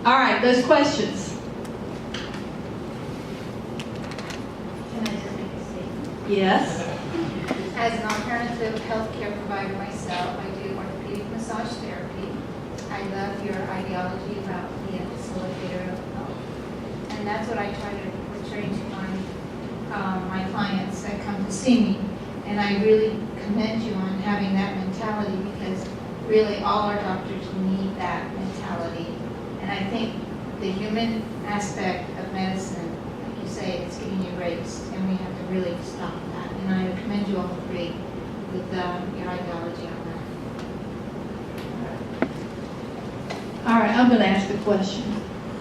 All right, those questions. Can I just make a statement? Yes. As an alternative healthcare provider myself, I do orthopedic massage therapy. I love your ideology about being a facilitator of health. And that's what I try to portray to my clients that come to see me. And I really commend you on having that mentality, because really all our doctors need that mentality. And I think the human aspect of medicine, like you say, it's getting erased, and we have to really stop that. And I commend you all three with your ideology on that. All right, I'm going to ask a question.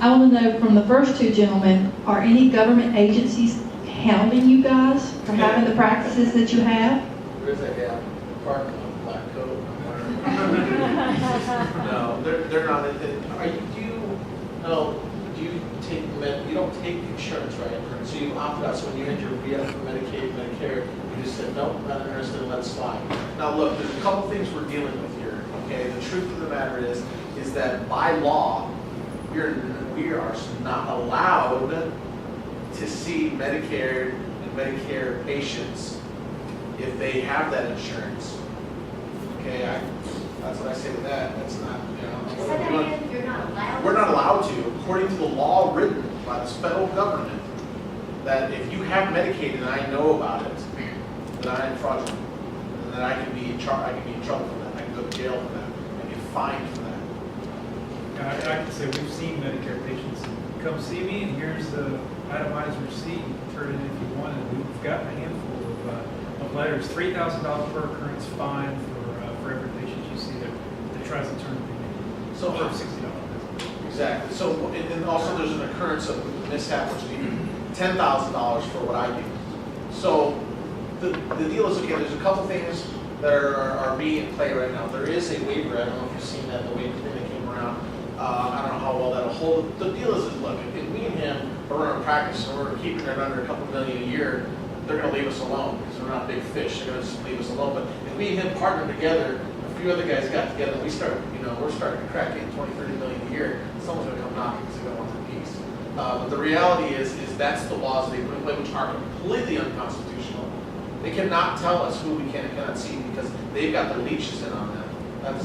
I want to know from the first two gentlemen, are any government agencies hounding you guys for having the practices that you have? There is that guy parking on the black coat. No, they're not. Do you take you don't take insurance, right? So you opted out. So when you had your re-up for Medicaid, Medicare, you just said, nope, not interested, let it slide. Now look, there's a couple things we're dealing with here, okay? The truth of the matter is that by law, we are not allowed to see Medicare and Medicare patients if they have that insurance. Okay, that's what I say to that. That's not, You're not allowed. we're not allowed to, according to the law written by the federal government, that if you have Medicaid and I know about it, that I am fraudulent, and that I can be in trouble for that. I can go to jail for that. I get fined for that. And I can say we've seen Medicare patients come see me, and here's the itemized receipt. Turn it in if you want, and we've got a handful of letters. $3,000 per occurrence fine for every patient you see that tries to turn the payment in. So for $60 visit. Exactly. So, and also there's an occurrence of mishap, which would be $10,000 for what I do. So, the deal is, okay, there's a couple things that are being in play right now. There is a waiver. I don't know if you've seen that, the waiver thing that came around. I don't know how well that'll hold. The deal is look, if me and him are running practice and we're keeping it under a couple million a year, they're going to leave us alone because we're not big fish. They're going to just leave us alone. But if me and him partner together, a few other guys got together, and we're starting to crack in 20, 30 million a year, someone's going to come knocking because they don't want the piece. But the reality is that's the laws they put in play, which are completely unconstitutional. They cannot tell us who we can and cannot see because they've got their leashes in on them.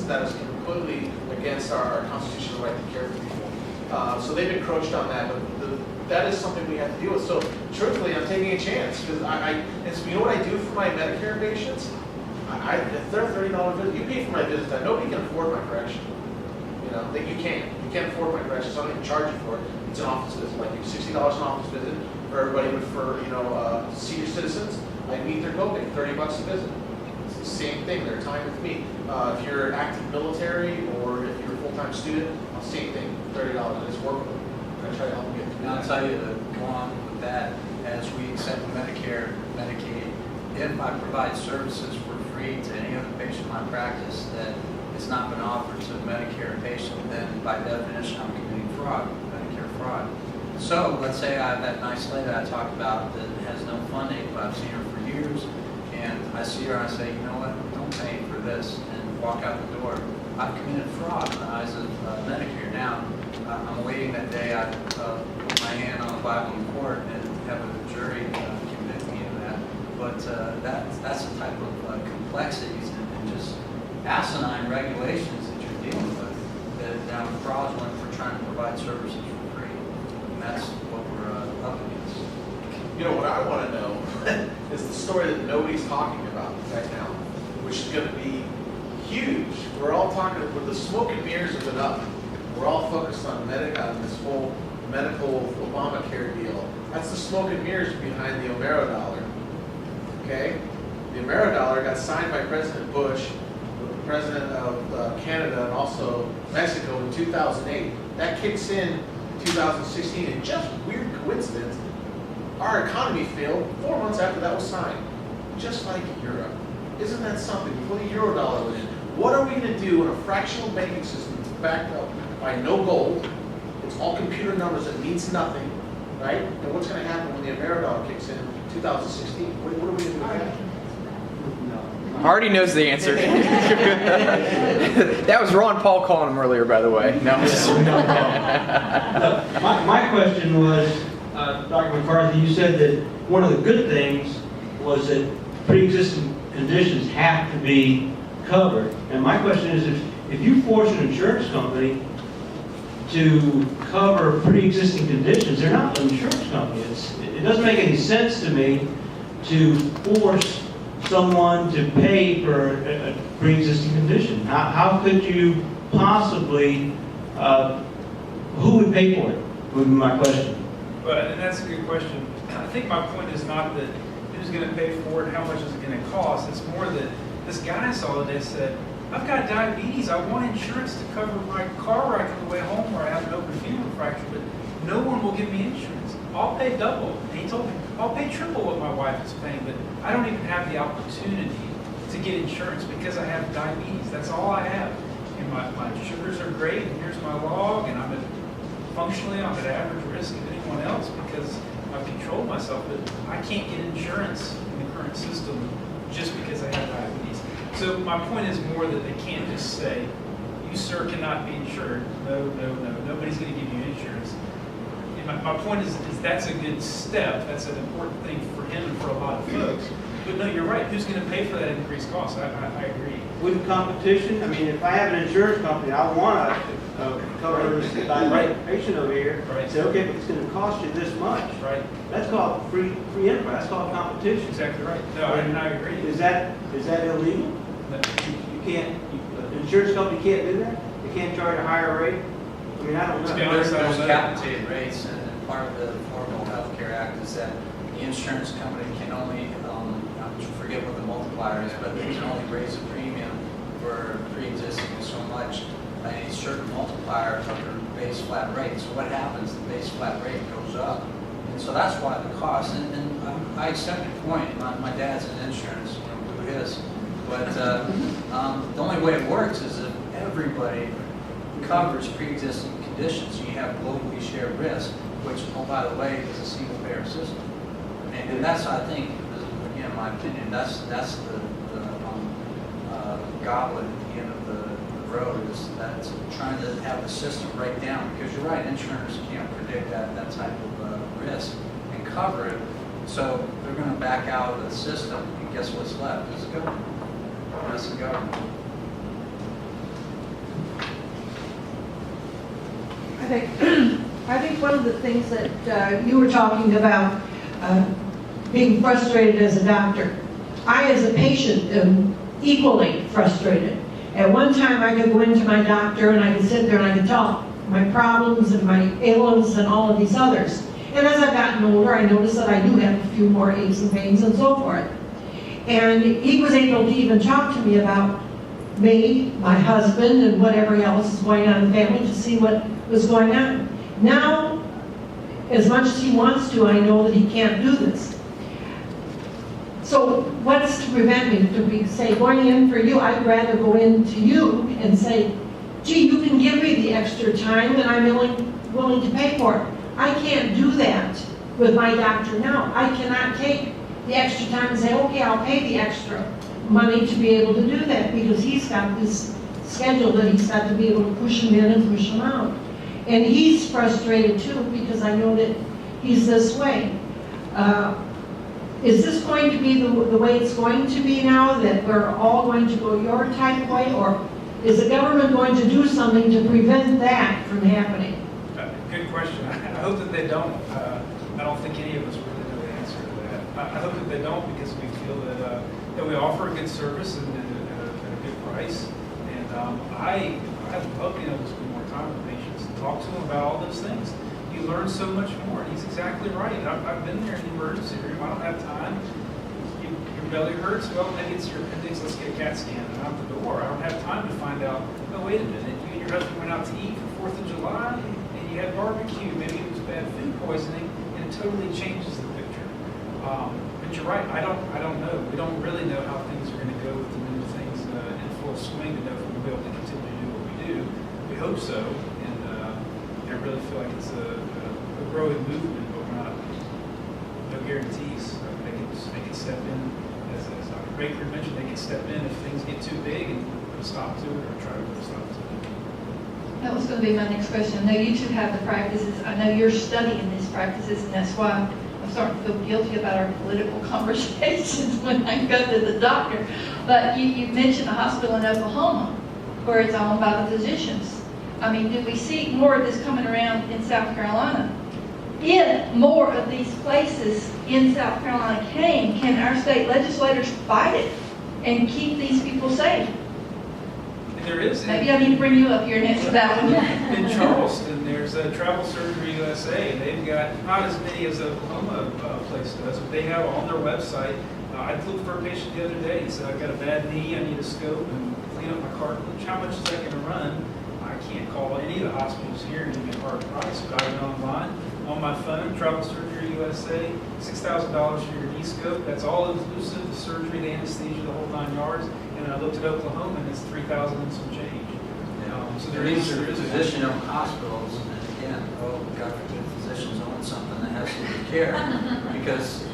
That is completely against our constitutional right to care for people. So they've encroached on that, but that is something we have to deal with. So truthfully, I'm taking a chance because you know what I do for my Medicare patients? If they're $30 visit, you pay for my visit time. Nobody can afford my correction. You know, you can't afford my correction, so I don't even charge you for it. It's an office visit, like $60 an office visit for everybody, but for senior citizens, I meet their copay, $30 a visit. It's the same thing. Their time with me. If you're active military or if you're a full-time student, same thing, $30. I just work with them. I try to help them get through. And I'll tell you to go on with that, as we accept Medicare, Medicaid, if I provide services for free to any other patient in my practice that has not been offered to a Medicare patient, then by definition I'm committing fraud, Medicare fraud. So let's say I have that nice lady I talked about that has no funding, but I've seen her for years, and I see her and I say, you know what, don't pay for this, and walk out the door. I've committed fraud in the eyes of Medicare. Now, I'm waiting that day I put my hand on the Bible in court and have a jury convict me of that. But that's the type of complexities and just asinine regulations that you're dealing with that are fraudulent for trying to provide services for free. And that's what we're up against. You know what I want to know is the story that nobody's talking about right now, which is going to be huge. We're all talking, with the smoke and mirrors have been up. We're all focused on this whole medical Obamacare deal. That's the smoke and mirrors behind the Omero dollar. Okay? The Omero dollar got signed by President Bush, the president of Canada, and also Mexico in 2008. That kicks in 2016, and just weird coincidence, our economy failed 4 months after that was signed, just like Europe. Isn't that something? Before the euro dollar went in, what are we going to do in a fractional banking system that's backed up by no gold? It's all computer numbers that means nothing, right? And what's going to happen when the Omero dollar kicks in 2016? What are we going to do with that? No, Already knows the answer. That was Ron Paul calling him earlier, by the way. No. My question was, Dr. McCarthy, you said that one of the good things was that pre-existing conditions have to be covered. And my question is, if you force an insurance company to cover pre-existing conditions, they're not an insurance company. It doesn't make any sense to me to force someone to pay for a pre-existing condition. How could you possibly, who would pay for it, would be my question. And that's a good question. I think my point is not that who's going to pay for it, how much is it going to cost. It's more that this guy I saw today said, I've got diabetes. I want insurance to cover my car ride on the way home where I have an open femur fracture, but no one will give me insurance. I'll pay double. And he told me, I'll pay triple what my wife is paying, but I don't even have the opportunity to get insurance because I have diabetes. That's all I have. And my sugars are great, and here's my log, and functionally I'm at average risk of anyone else because I've controlled myself, but I can't get insurance in the current system just because I have diabetes. So my point is more that they can't just say, you sir cannot be insured. No, nobody's going to give you insurance. And my point is that's a good step. That's an important thing for him and for a lot of folks. But no, you're right. Who's going to pay for that increased cost? I agree. Wouldn't competition, I mean, if I have an insurance company, I want to cover this diabetic patient over here, Right. say, okay, but it's going to cost you this much. Right? That's called free enterprise. That's called competition. Exactly right. No, I agree. Is that illegal? No. You can't, the insurance company can't do that? They can't charge a higher rate? I mean, I don't know. To be honest, I There's don't know. capitated rates, and part of the Affordable Health Care Act is that the insurance company can only, I forget what the multiplier is, but they can only raise a premium for pre-existing so much, a certain multiplier of their base flat rate. So what happens? The base flat rate goes up. And so that's why the cost, and I accept your point. My dad's in insurance, who is. But the only way it works is if everybody covers pre-existing conditions, you have globally shared risk, which, oh, by the way, is a single-payer system. And that's, I think, again, in my opinion, that's the goblet at the end of the road, is that's trying to have the system break down. Because you're right, insurers can't predict that type of risk and cover it. So they're going to back out of the system, and guess what's left? Is the government. That's the government. I think one of the things that you were talking about, being frustrated as a doctor. I, as a patient, am equally frustrated. At one time, I could go into my doctor and I could sit there and I could talk my problems and my ailments and all of these others. And as I've gotten older, I noticed that I do have a few more aches and pains and so forth. And he was able to even talk to me about me, my husband, and whatever else is going on in the family to see what was going on. Now, as much as he wants to, I know that he can't do this. So what's to prevent me? To be, say, going in for you, I'd rather go in to you and say, gee, you can give me the extra time and I'm willing to pay for it. I can't do that with my doctor now. I cannot take the extra time and say, okay, I'll pay the extra money to be able to do that, because he's got this schedule that he's got to be able to push him in and push him out. And he's frustrated too, because I know that he's this way. Is this going to be the way it's going to be now, that we're all going to go your type of way, or is the government going to do something to prevent that from happening? Good question. I hope that they don't. I don't think any of us really know the answer to that. I hope that they don't, because we feel that we offer a good service and at a good price. And I'd love being able to spend more time with patients and talk to them about all those things. You learn so much more. He's exactly right. I've been there in the emergency room. I don't have time. Your belly hurts. Well, maybe it's your appendix. Let's get a CAT scan. And out the door. I don't have time to find out, oh, wait a minute. You and your husband went out to eat for 4th of July and you had barbecue. Maybe it was bad food poisoning, and it totally changes the picture. But you're right. I don't know. We don't really know how things are going to go with the new things in full swing to know if we'll be able to continue to do what we do. We hope so. I really feel like it's a growing movement, but we're not, no guarantees. They can step in as Dr. Baker mentioned, they can step in if things get too big and put a stop to it or try to put a stop to it. That was going to be my next question. I know you two have the practices. I know you're studying these practices, and that's why I'm starting to feel guilty about our political conversations when I go to the doctor. But you mentioned a hospital in Oklahoma where it's owned by the physicians. I mean, do we see more of this coming around in South Carolina? If more of these places in South Carolina came, can our state legislators fight it and keep these people safe? And there is. Maybe I need to bring you up here and answer that one. In Charleston, there's a Travel Surgery USA, and they've got not as many as Oklahoma place does, but they have on their website. I looked for a patient the other day. He said, I've got a bad knee, I need a scope and clean up my cartilage. How much is that going to run? I can't call any of the hospitals here and give me a hard price, but I went online on my phone, Travel Surgery USA, $6,000 for your knee scope. That's all inclusive, the surgery, the anesthesia, the whole 9 yards. And I looked at Oklahoma, and it's $3,000 and some change. So there is physician-owned hospitals, and again, oh, God forbid physicians own something that has to do with care, because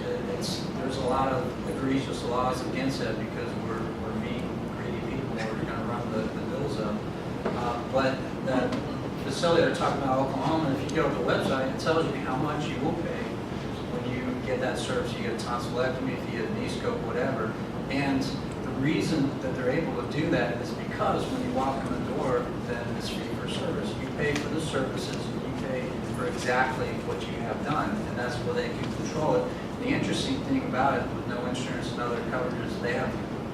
there's a lot of egregious laws against that because we're mean, greedy people, we're going to run the bills up. But the facility they're talking about, Oklahoma, if you go to the website, it tells you how much you will pay when you get that service. You get a tonsillectomy, if you get a knee scope, whatever. And the reason that they're able to do that is because when you walk in the door, then it's fee for service. You pay for the services, you pay for exactly what you have done, and that's where they can control it. The interesting thing about it, with no insurance and other coverages, they have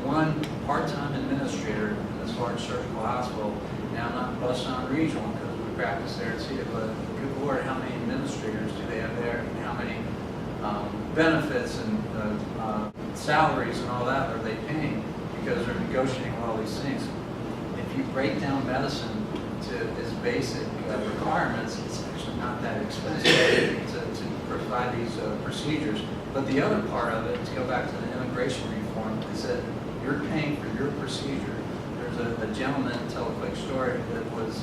one part-time administrator in this large surgical hospital. Now, I'm not busting on regional because we practice there and see it, but good Lord, how many administrators do they have there, and how many benefits and salaries and all that are they paying, because they're negotiating all these things. If you break down medicine to its basic requirements, it's actually not that expensive to provide these procedures. But the other part of it, to go back to the immigration reform, is that you're paying for your procedure. There's a gentleman, tell a quick story, that was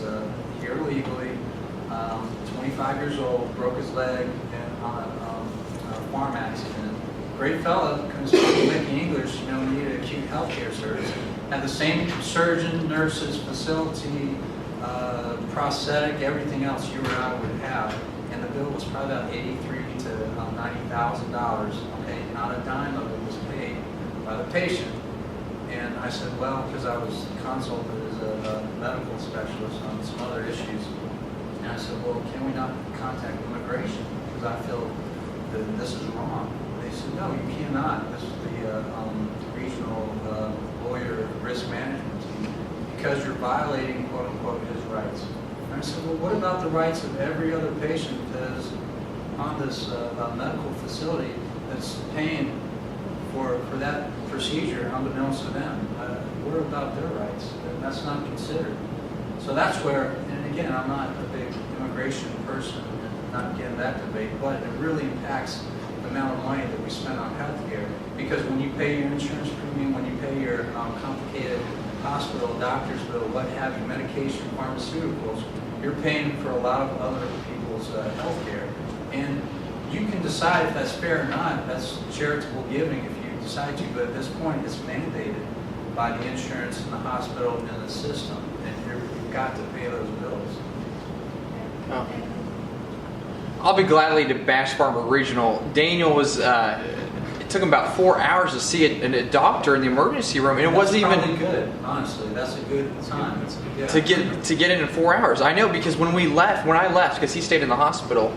here legally, 25 years old, broke his leg on a farm accident. Great fella, couldn't speak making English, needed acute health care service. Had the same surgeon, nurses, facility, prosthetic, everything else you or I would have. And the bill was probably about $83,000 to $90,000. Okay, not a dime of it was paid by the patient. And I said, well, because I was consulted as a medical specialist on some other issues. And I said, well, can we not contact immigration? Because I feel that this is wrong. They said, no, you cannot. This is the regional lawyer risk management team, because you're violating, quote unquote, his rights. And I said, well, what about the rights of every other patient that is on this medical facility that's paying for that procedure unbeknownst to them? What about their rights? That's not considered. So that's where, and again, I'm not a big immigration person, and not getting that debate, but it really impacts the amount of money that we spend on healthcare. Because when you pay your insurance premium, when you pay your complicated hospital, doctor's bill, what have you, medication, pharmaceuticals, you're paying for a lot of other people's health care. And you can decide if that's fair or not. That's charitable giving if you decide to, but at this point it's mandated by the insurance and the hospital and the system, and you've got to pay those bills. Oh. I'll be gladly to bash Spartanburg Regional. Daniel was, it took him about 4 hours to see a doctor in the emergency room, and it wasn't even good. Honestly, that's a good time. Yeah. to get in 4 hours. I know, because when I left, because he stayed in the hospital,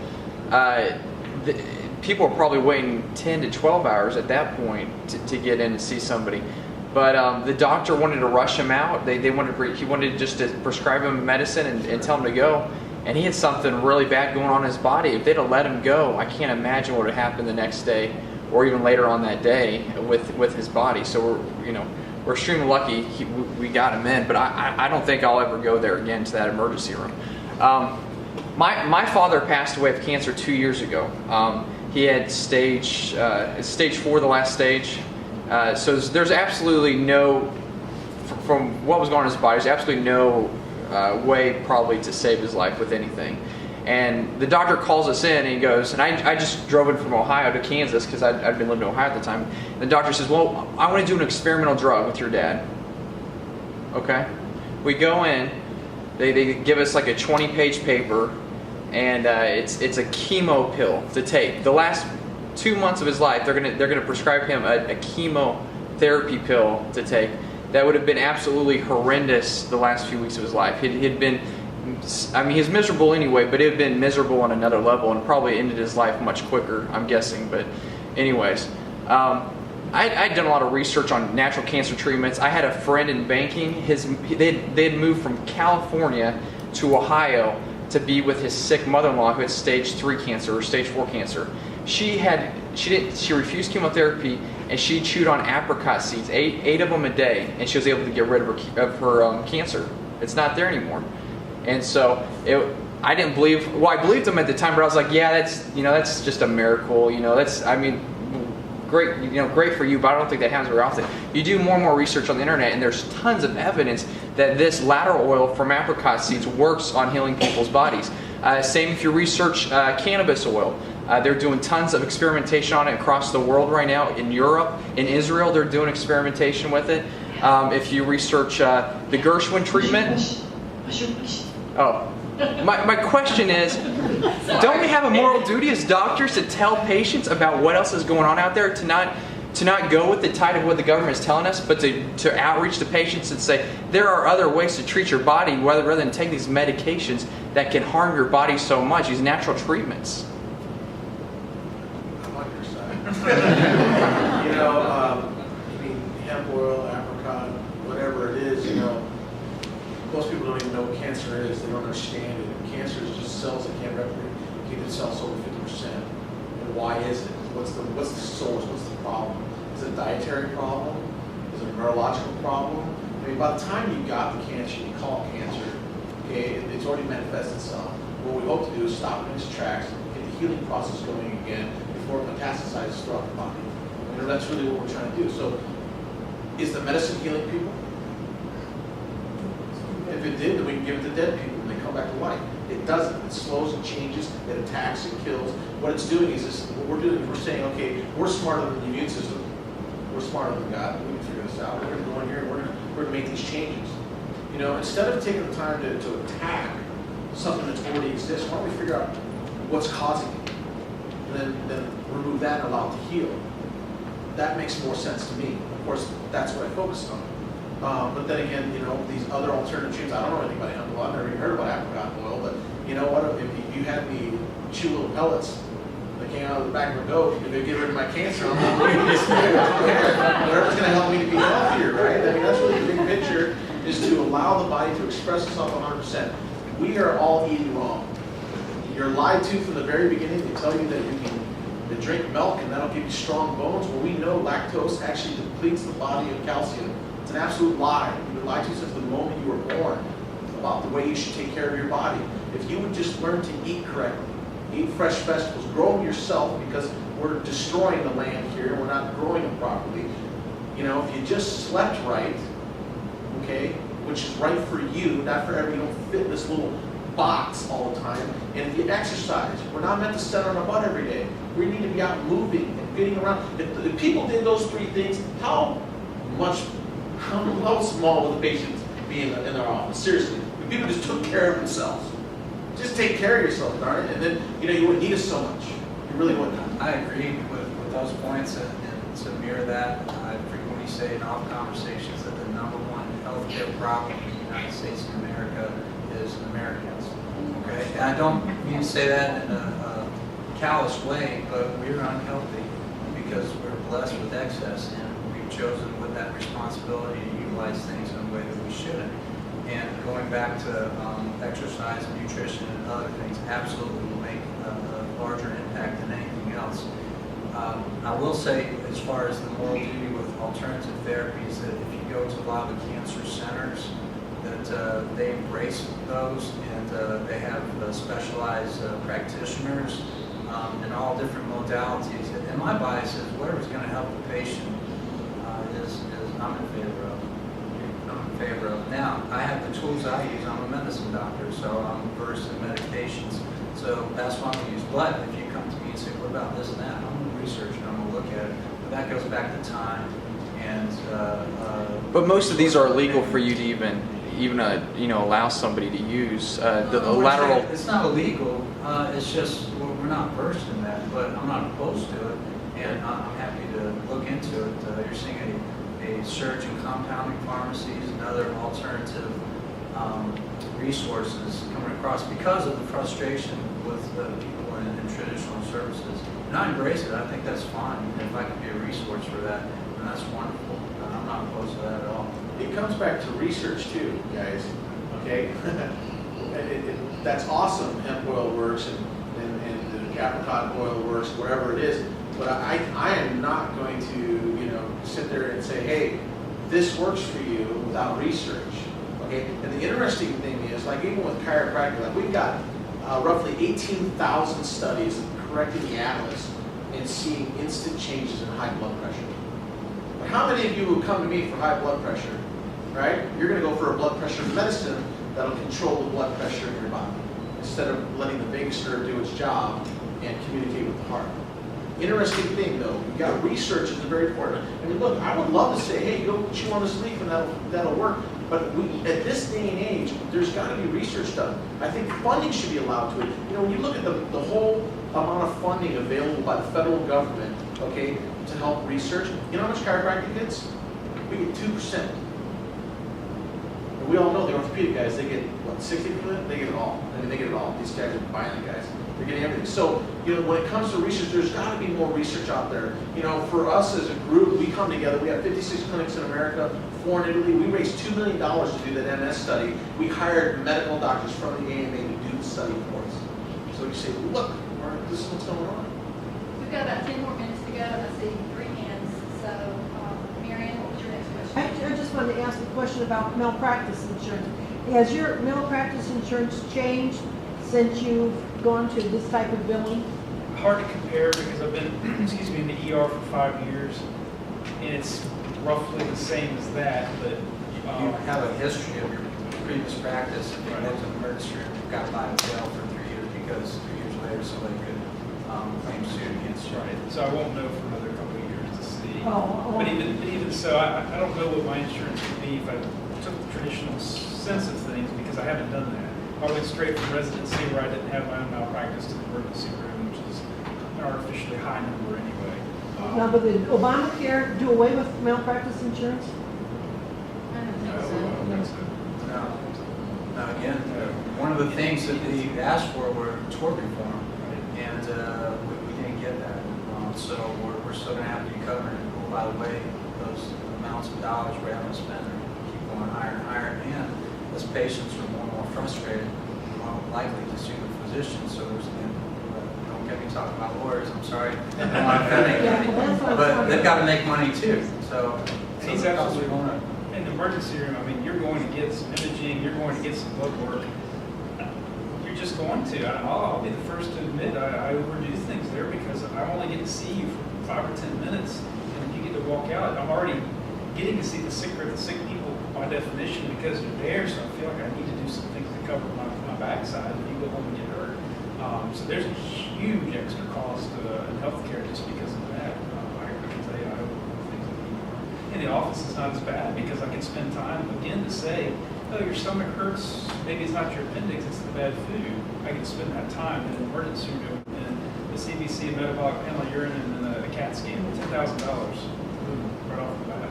people were probably waiting 10 to 12 hours at that point to get in and see somebody. But the doctor wanted to rush him out. He wanted just to prescribe him medicine and tell him to go. And he had something really bad going on in his body. If they'd have let him go, I can't imagine what would have happened the next day, or even later on that day with his body. So we're extremely lucky we got him in. But I don't think I'll ever go there again to that emergency room. My father passed away of cancer 2 years ago. He had stage 4, the last stage. So there's absolutely no, from what was going on in his body, there's absolutely no way probably to save his life with anything. And the doctor calls us in and he goes, and I just drove in from Ohio to Kansas because I'd been living in Ohio at the time. And the doctor says, well, I want to do an experimental drug with your dad. Okay. We go in, they give us like a 20-page paper, and it's a chemo pill to take. The last 2 months of his life, they're gonna prescribe him a chemotherapy pill to take. That would have been absolutely horrendous the last few weeks of his life. He'd been, I mean, he's miserable anyway, but it had been miserable on another level and probably ended his life much quicker, I'm guessing. But anyways, I'd done a lot of research on natural cancer treatments. I had a friend in banking. They had moved from California to Ohio to be with his sick mother-in-law who had stage 3 cancer or stage 4 cancer. She refused chemotherapy, and she chewed on apricot seeds, eight of them a day, and she was able to get rid of her cancer. It's not there anymore. And so I didn't believe. Well, I believed him at the time, but I was like, yeah, that's just a miracle. Great, great for you, but I don't think that happens very often. You do more and more research on the internet, and there's tons of evidence that this lateral oil from apricot seeds works on healing people's bodies. Same if you research cannabis oil. They're doing tons of experimentation on it across the world right now. In Europe, in Israel, they're doing experimentation with it. If you research the Gershwin treatment. Oh, my question is, don't we have a moral duty as doctors to tell patients about what else is going on out there, to not go with the tide of what the government is telling us, but to outreach to patients and say there are other ways to treat your body rather than take these medications that can harm your body so much, these natural treatments. I'm on your side. Hemp oil, apricot, whatever it is, most people don't even know what cancer is. They don't understand it. Cancer is just cells that can't replicate themselves over 50%. And why is it? What's the source? What's the problem? Is it a dietary problem? Is it a neurological problem? I mean, by the time you got the cancer, you call it cancer, okay, it's already manifested itself. What we hope to do is stop it in its tracks, get the healing process going again before it metastasizes throughout the body. That's really what we're trying to do. So, is the medicine healing people? If it did, then we can give it to dead people and they come back to life. It doesn't. It slows and changes. It attacks. It kills. What it's doing is what we're doing is we're saying, okay, we're smarter than the immune system. We're smarter than God. We can figure this out. We're going to go in here and we're going to make these changes. Instead of taking the time to attack something that already exists, why don't we figure out what's causing it, and then remove that and allow it to heal. That makes more sense to me. Of course, that's what I focused on. But then again, these other alternative treatments, I don't know anything about hemp oil. I've never even heard about apricot oil, but you know what? If you had me chew little pellets that came out of the back of a goat, you're going to get rid of my cancer. I'm not doing this. Whatever's going to help me to be healthier, right? I mean, that's really the big picture, is to allow the body to express itself 100%. We are all eating wrong. You're lied to from the very beginning. They tell you that you can drink milk and that'll give you strong bones. Well, we know lactose actually depletes the body of calcium. It's an absolute lie. You've been lied to since the moment you were born about the way you should take care of your body. If you would just learn to eat correctly, eat fresh vegetables, grow them yourself, because we're destroying the land here. We're not growing them properly. If you just slept right, okay, which is right for you, not for everyone. You don't fit in this little box all the time. And if you exercise, we're not meant to sit on our butt every day. We need to be out moving and getting around. If people did those 3 things, how small would the patients be in their office? Seriously, if people just took care of themselves. Just take care of yourself, darn it, and then you wouldn't need us so much. You really wouldn't. I agree with those points, and to mirror that, I frequently say in all conversations that the number one healthcare problem in the United States of America is Americans. Okay, and I don't mean to say that in a callous way, but we're unhealthy because we're blessed with excess, and we've chosen with that responsibility to utilize things in a way that we shouldn't. And going back to exercise and nutrition and other things, absolutely will make a larger impact than anything else. I will say, as far as the moral duty with alternative therapies, that if you go to a lot of the cancer centers, that they embrace those, and they have specialized practitioners in all different modalities. And my bias is whatever's going to help the patient is I'm in favor of. Now, I have the tools I use. I'm a medicine doctor, so I'm versed in medications. So that's what I'm going to use. But if you come to me and say, what about this and that, I'm going to research and I'm going to look at it. But that goes back to time and. But most of these are illegal for you to even allow somebody to use. The lateral. It's not illegal. It's just we're not versed in that. But I'm not opposed to it, and I'm happy to look into it. You're seeing a surge in compounding pharmacies and other alternative resources coming across because of the frustration with the people in traditional services. And I embrace it. I think that's fine. And if I can be a resource for that, then that's wonderful. I'm not opposed to that at all. It comes back to research too, guys, okay? That's awesome, hemp oil works and the apricot oil works, whatever it is, but I am not going to, sit there and say, hey, this works for you without research, okay? And the interesting thing is, like even with chiropractic, like we've got roughly 18,000 studies correcting the atlas and seeing instant changes in high blood pressure. But how many of you will come to me for high blood pressure, right? You're going to go for a blood pressure medicine that'll control the blood pressure in your body instead of letting the vagus nerve do its job and communicate with the heart. Interesting thing though, you got research is very important. I mean, look, I would love to say, hey, go chew on this leaf and that'll work. But at this day and age, there's got to be research done. I think funding should be allowed to it. When you look at the whole amount of funding available by the federal government, okay, to help research, you know how much chiropractic gets? We get 2%. And we all know the orthopedic guys, they get, what, 60%? They get it all. I mean, they get it all. These guys are buying guys. They're getting everything. So, when it comes to research, there's got to be more research out there. For us as a group, we come together. We have 56 clinics in America, 4 in Italy. We raised $2 million to do that MS study. We hired medical doctors from the AMA to do the study for us. So you say, look, this is what's going on. We've got about 10 more minutes to go, and I see 3 hands. So, Marianne, what was your next question? I just wanted to ask a question about malpractice insurance. Has your malpractice insurance changed since you've gone to this type of billing? Hard to compare because I've been, in the ER for 5 years, and it's roughly the same as that, but. You have a history of your previous practice, if you went to the emergency room, you got by jail for 3 years because 3 years later somebody could claim suit against you. Right, so I won't know for another couple of years to see. Oh. But even so, I don't know what my insurance would be if I took the traditional sense of things because I haven't done that. I went straight from residency where I didn't have my own malpractice to the emergency room, which is an artificially high number anyway. Now, but did Obamacare do away with malpractice insurance? I don't No, think I so. don't think so. No. Now, again, one of the things that they asked for were tort reform, and we didn't get that. So we're still going to have to be covering it. Oh, by the way, those amounts of dollars we're having to spend keep going higher and higher. And as patients are more and more frustrated, more likely to sue the physician. So there's, don't get me talking about lawyers, I'm sorry. I don't want to offend anybody. But they've got to make money too. So He's the costs are absolutely going up. in the emergency room. I mean, you're going to get some imaging, you're going to get some blood work. You're just going to. I'll be the first to admit I overdo things there because I only get to see you for 5 or 10 minutes, and you get to walk out. I'm already getting to see the sick people by definition because you're there, so I feel like I need to do some things to cover my backside when you go home and get hurt. So there's a huge extra cost in healthcare just because of that. I can tell you, I overdo things in the ER. In the office, it's not as bad because I can spend time again to say, oh, your stomach hurts, maybe it's not your appendix, it's the bad food. I can spend that time in an emergency room and the CBC, metabolic panel urine, and then a CAT scan, $10,000 right off the bat.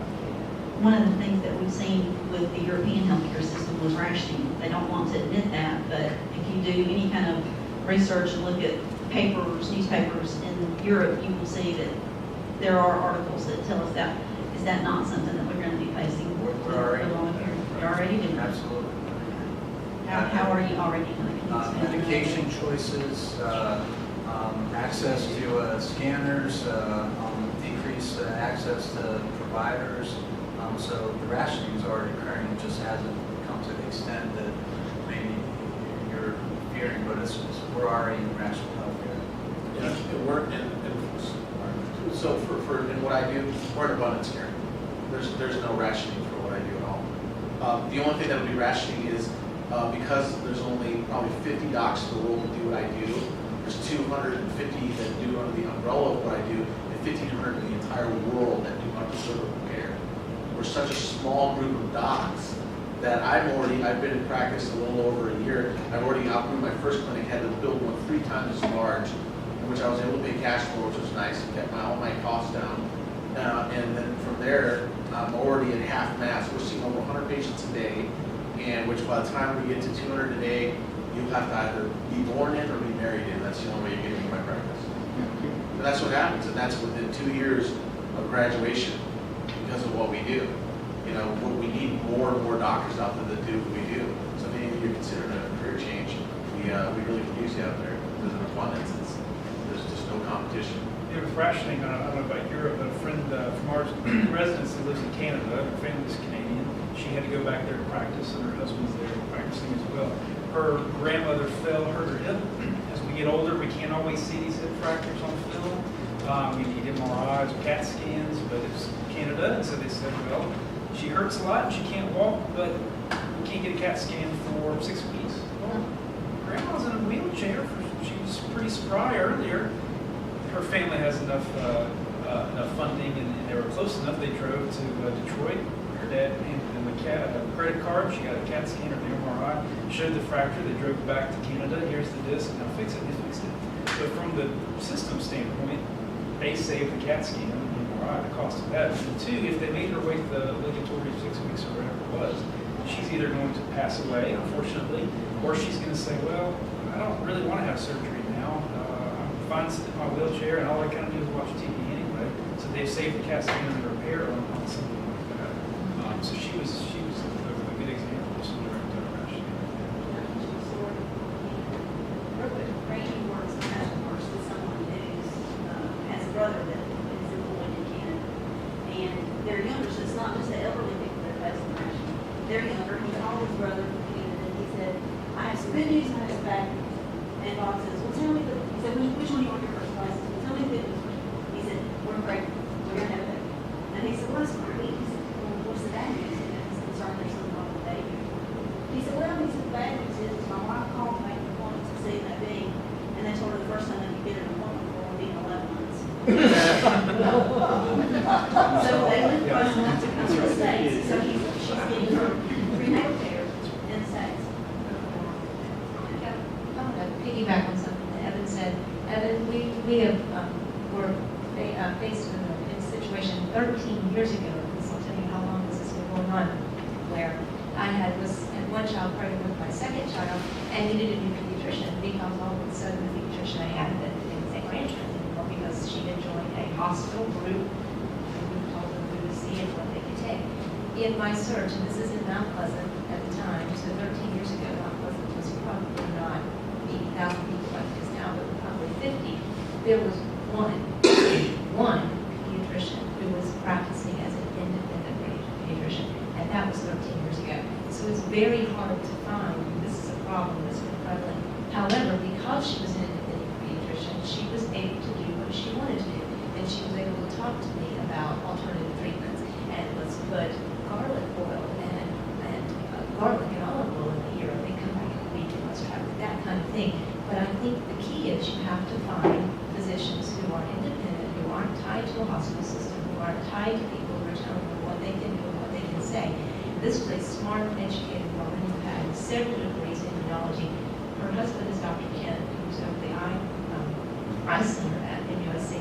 One of the things that we've seen with the European healthcare system was rationing. They don't want to admit that, but if you do any kind of research and look at newspapers in Europe, you will see that there are articles that tell us that. Is that not something that we're going to be facing for We're already long here? You're already doing it? Absolutely. How are you already doing it? Medication choices, access to scanners, decreased access to providers. So the rationing is already occurring. It just hasn't come to the extent that maybe you're fearing, but we're already in rational healthcare. So in what I do, we're in abundance care. There's no rationing for what I do at all. The only thing that would be rationing is because there's only probably 50 docs in the world that do what I do. There's 250 that do under the umbrella of what I do, and 1,500 in the entire world that do under-cervical care. We're such a small group of docs that I've been in practice a little over a year. I've already outgrew my first clinic, had to build one 3 times as large, in which I was able to pay cash for, which was nice, and kept all my costs down. And then from there, I'm already at half mass. We're seeing over 100 patients a day, and which by the time we get to 200 a day, you'll have to either be born in or be married in. That's the only way you get into my practice. And that's what happens, and that's within 2 years of graduation because of what we do. You know, we need more and more doctors out there that do what we do. So if any of you are considering a career change, we really can use you out there. There's an abundance. There's just no competition. It was rationing, I don't know about Europe, but a friend from our residence who lives in Canada, her family's Canadian, she had to go back there to practice, and her husband's there practicing as well. Her grandmother hurt her hip. As we get older, we can't always see these hip fractures on film. We need MRIs, CAT scans, but it's Canada, and so they said, well, she hurts a lot and she can't walk, but we can't get a CAT scan for 6 weeks. Well, grandma's in a wheelchair. She was pretty spry earlier. Her family has enough funding, and they were close enough. They drove to Detroit. Her dad handed them a credit card. She got a CAT scan or an MRI, showed the fracture. They drove back to Canada. Here's the disc. Now fix it. They fixed it. So from the system standpoint, they saved the CAT scan and the MRI, the cost of that. And 2, if they made her wait the obligatory 6 weeks or whatever it was, she's either going to pass away, unfortunately, or she's going to say, well, I don't really want to have surgery now. I'm fine sitting in my wheelchair, and all I kind of do is watch TV anyway. So they've saved the CAT scan and the repair on something like that. So she was a good example of some direct interaction. Randy works with someone who has a brother that is employed in Canada. And they're younger, so it's not just the elderly people that have some passion. They're younger. He called his brother from Canada, and he said, I have some good news and I have some bad news. And Bob says, well, tell me he said, which one do you want your first license? Well, tell me the good news first. He said, we're pregnant. We're going to have a baby. And he said, well, that's great. He said, well, what's the bad news? And I was concerned there's something wrong with the baby. He said, well, he said, the bad news is my wife called to make an appointment to see that baby. And they told her the first time they could get an appointment for will be in 11 months. So they went close enough to come to the States. So she's getting her prenatal care in the States. I want to piggyback on something that Evan said. Evan, we have were faced with a situation 13 years ago. So I'll tell you how long this has been going on, where I had one child pregnant with my second child and needed a new pediatrician because all of a sudden the pediatrician I had didn't take arrangements anymore because she had joined a hospital group and we told them we would see what they could take. In my search, and this is in Mount Pleasant at the time, so 13 years ago, Mount Pleasant was probably not 80,000 people like it is now, but probably 50. There was one pediatrician who was practicing as an independent pediatrician, and that was 13 years ago. So it's very hard to find. This is a problem that's been prevalent. However, because she was an independent pediatrician, she was able to do what she wanted to do, and she was able to talk to me about alternative treatments. And let's put garlic oil and garlic and olive oil in the ear, and they come back in a week and let's try that kind of thing. But I think the key is you have to find physicians who are independent, who aren't tied to a hospital system, who aren't tied to people who are telling them what they can do and what they can say. This was a smart, educated woman who had several degrees in immunology. Her husband is Dr. Kent, who's over the eye center at USC.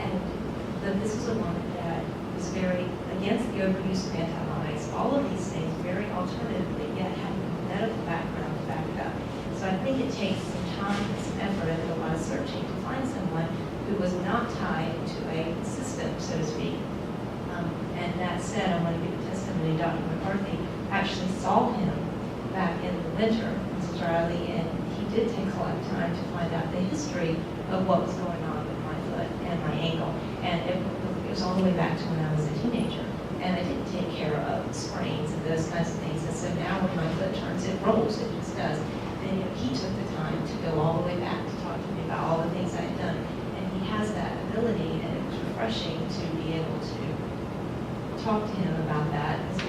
And this was a woman that was very against the overuse of antibiotics, all of these things, very alternative, but yet had a medical background to back it up. So I think it takes some time and some effort and a lot of searching to find someone who was not tied to a system, so to speak. And that said, I want to give a testimony. Dr. McCarthy actually saw him back in the winter in Australia, and he did take a lot of time to find out the history of what was going on with my foot and my ankle. And it was all the way back to when I was a teenager. And I didn't take care of sprains and those kinds of things. And so now when my foot turns, it rolls, it just does. And he took the time to go all the way back to talk to me about all the things I had done. And he has that ability, and it was refreshing to be able to talk to him about that, as